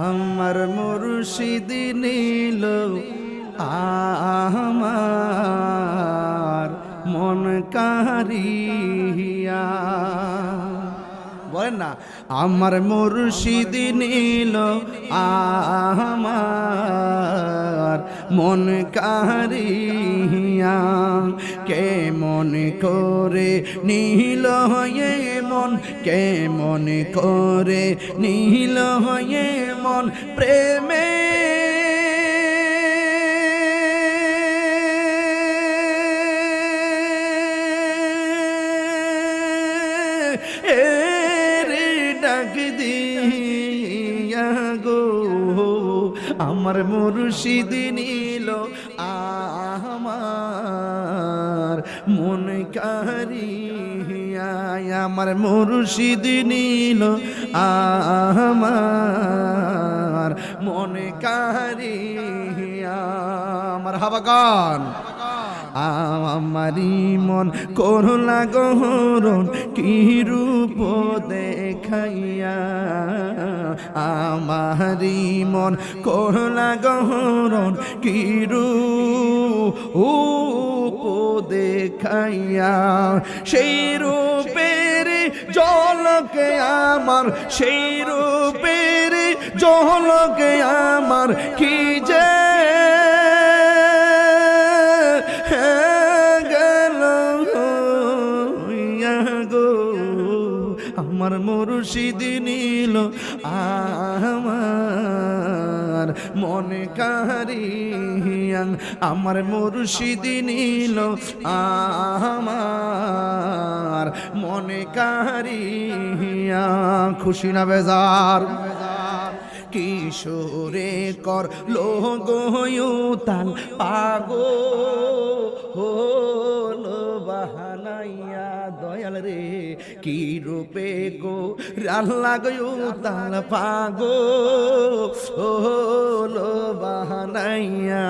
আমার মুর্শিদ নীল আমার মন কারিয়া। বলেন না, আমার মুর্শিদ নীল আমার মন কারিয়া। কেমন করে নীল হয়ে মন, কেমন করে নীল হয়ে মন প্রেমে ডাক দিয়া গো। আমার মুর্শিদ নীল আমার মন কারিয়া। আমার মুর্শিদ নীল আমার মন কারিয়া। আমার হাবাগান আমারি মন করলা গহরণ কি রূপ দেখাইয়া। আমারি মন করলা গহরণ কি রূপ দেখাইয়া। সেই রূপের ঝলকে আমার, সেই রূপের ঝলকে আমার কি যে আমার মুর্শিদ নীল আমার মন কারিয়া। আমার মুর্শিদ নীল আমার মন কারিয়া। খুশি না বেজার কিশোরে কর লোগোয়ুতান পাগো হলো বাহানাইয়া। দয়াল রে কি রূপে গো রাল্লা গয়ুতান পাগো হলো বাহানাইয়া।